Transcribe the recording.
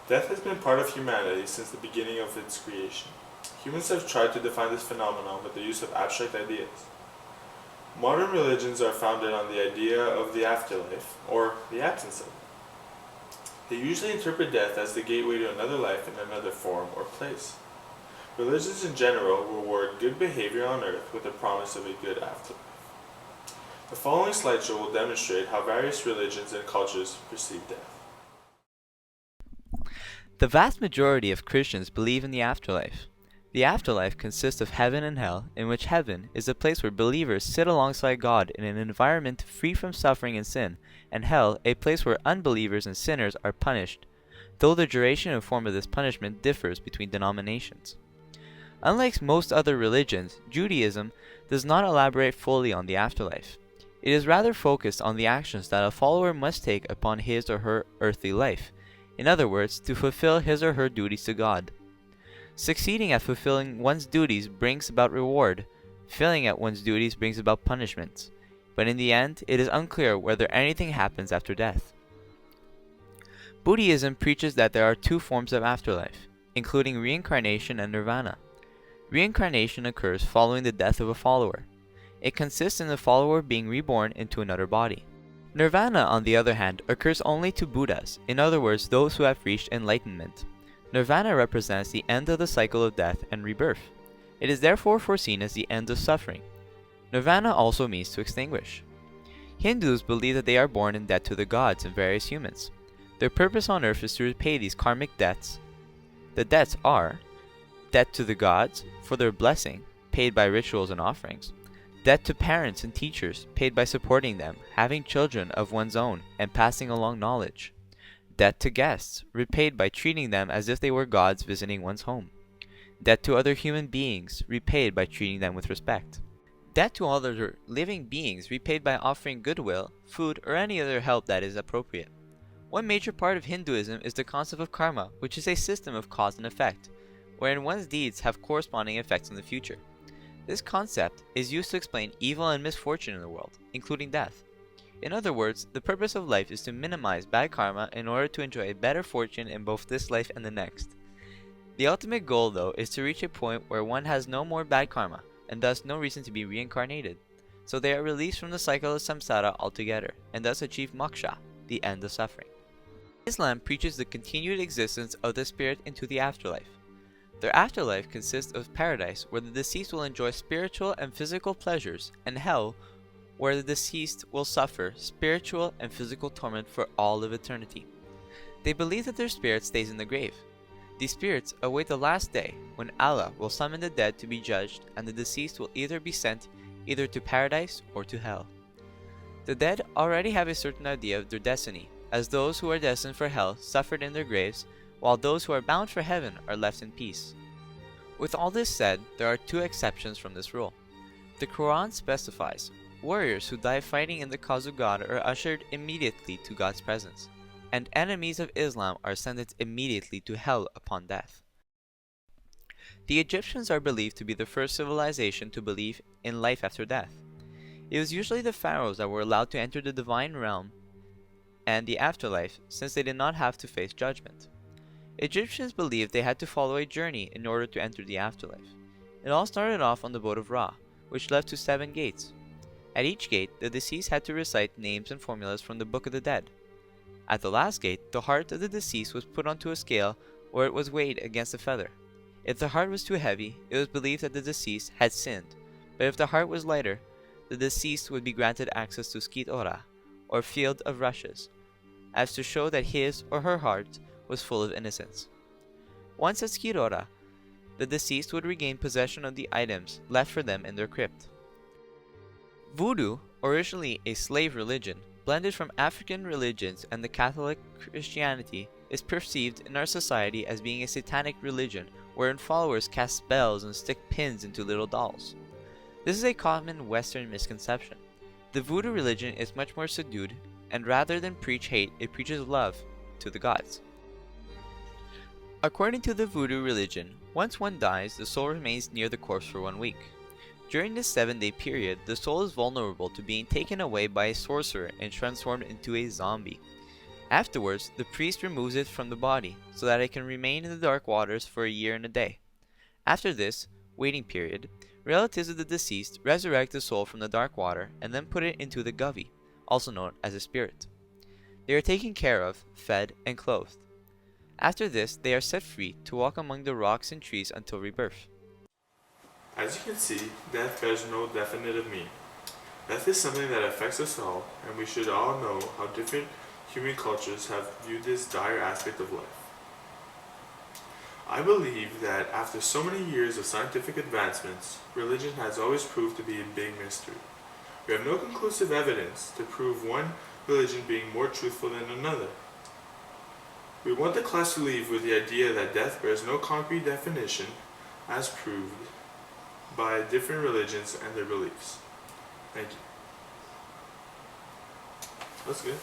Death has been part of humanity since the beginning of its creation. Humans have tried to define this phenomenon with the use of abstract ideas. Modern religions are founded on the idea of the afterlife, or the absence of it. They usually interpret death as the gateway to another life in another form or place. Religions in general reward good behavior on earth with the promise of a good afterlife. The following slideshow will demonstrate how various religions and cultures perceive death. The vast majority of Christians believe in the afterlife. The afterlife consists of heaven and hell, in which heaven is a place where believers sit alongside God in an environment free from suffering and sin, and hell a place where unbelievers and sinners are punished, though the duration and form of this punishment differs between denominations. Unlike most other religions, Judaism does not elaborate fully on the afterlife. It is rather focused on the actions that a follower must take upon his or her earthly life, in other words, to fulfill his or her duties to God. Succeeding at fulfilling one's duties brings about reward, failing at one's duties brings about punishments, but in the end, it is unclear whether anything happens after death. Buddhism preaches that there are two forms of afterlife, including reincarnation and nirvana. Reincarnation occurs following the death of a follower. It consists in the follower being reborn into another body. Nirvana, on the other hand, occurs only to Buddhas, in other words, those who have reached enlightenment. Nirvana represents the end of the cycle of death and rebirth. It is therefore foreseen as the end of suffering. Nirvana also means to extinguish. Hindus believe that they are born in debt to the gods and various humans. Their purpose on earth is to repay these karmic debts. The debts are debt to the gods for their blessing, paid by rituals and offerings; debt to parents and teachers, paid by supporting them, having children of one's own, and passing along knowledge; debt to guests, repaid by treating them as if they were gods visiting one's home; debt to other human beings, repaid by treating them with respect; debt to other living beings, repaid by offering goodwill, food, or any other help that is appropriate. One major part of Hinduism is the concept of karma, which is a system of cause and effect, wherein one's deeds have corresponding effects in the future. This concept is used to explain evil and misfortune in the world, including death. In other words, the purpose of life is to minimize bad karma in order to enjoy a better fortune in both this life and the next. The ultimate goal, though, is to reach a point where one has no more bad karma, and thus no reason to be reincarnated, so they are released from the cycle of samsara altogether, and thus achieve moksha, the end of suffering. Islam preaches the continued existence of the spirit into the afterlife. Their afterlife consists of paradise, where the deceased will enjoy spiritual and physical pleasures, and hell, where the deceased will suffer spiritual and physical torment for all of eternity. They believe that their spirit stays in the grave. These spirits await the last day, when Allah will summon the dead to be judged, and the deceased will either be sent either to paradise or to hell. The dead already have a certain idea of their destiny, as those who are destined for hell suffered in their graves, while those who are bound for heaven are left in peace. With all this said, there are two exceptions from this rule. The Quran specifies, warriors who die fighting in the cause of God are ushered immediately to God's presence, and enemies of Islam are sentenced immediately to hell upon death. The Egyptians are believed to be the first civilization to believe in life after death. It was usually the pharaohs that were allowed to enter the divine realm and the afterlife, since they did not have to face judgment. Egyptians believed they had to follow a journey in order to enter the afterlife. It all started off on the boat of Ra, which led to 7 gates. At each gate, the deceased had to recite names and formulas from the Book of the Dead. At the last gate, the heart of the deceased was put onto a scale where it was weighed against a feather. If the heart was too heavy, it was believed that the deceased had sinned, but if the heart was lighter, the deceased would be granted access to Skit Ora, or field of rushes, as to show that his or her heart was full of innocence. Once at Skit Ora, the deceased would regain possession of the items left for them in their crypt. Voodoo, originally a slave religion, blended from African religions and the Catholic Christianity, is perceived in our society as being a satanic religion wherein followers cast spells and stick pins into little dolls. This is a common Western misconception. The Voodoo religion is much more subdued, and rather than preach hate, it preaches love to the gods. According to the Voodoo religion, once one dies, the soul remains near the corpse for 1 week. During this 7-day period, the soul is vulnerable to being taken away by a sorcerer and transformed into a zombie. Afterwards, the priest removes it from the body so that it can remain in the dark waters for a year and a day. After this waiting period, relatives of the deceased resurrect the soul from the dark water and then put it into the gavi, also known as a spirit. They are taken care of, fed, and clothed. After this, they are set free to walk among the rocks and trees until rebirth. As you can see, death bears no definitive meaning. Death is something that affects us all, and we should all know how different human cultures have viewed this dire aspect of life. I believe that after so many years of scientific advancements, religion has always proved to be a big mystery. We have no conclusive evidence to prove one religion being more truthful than another. We want the class to leave with the idea that death bears no concrete definition as proved by different religions and their beliefs. Thank you. That's good.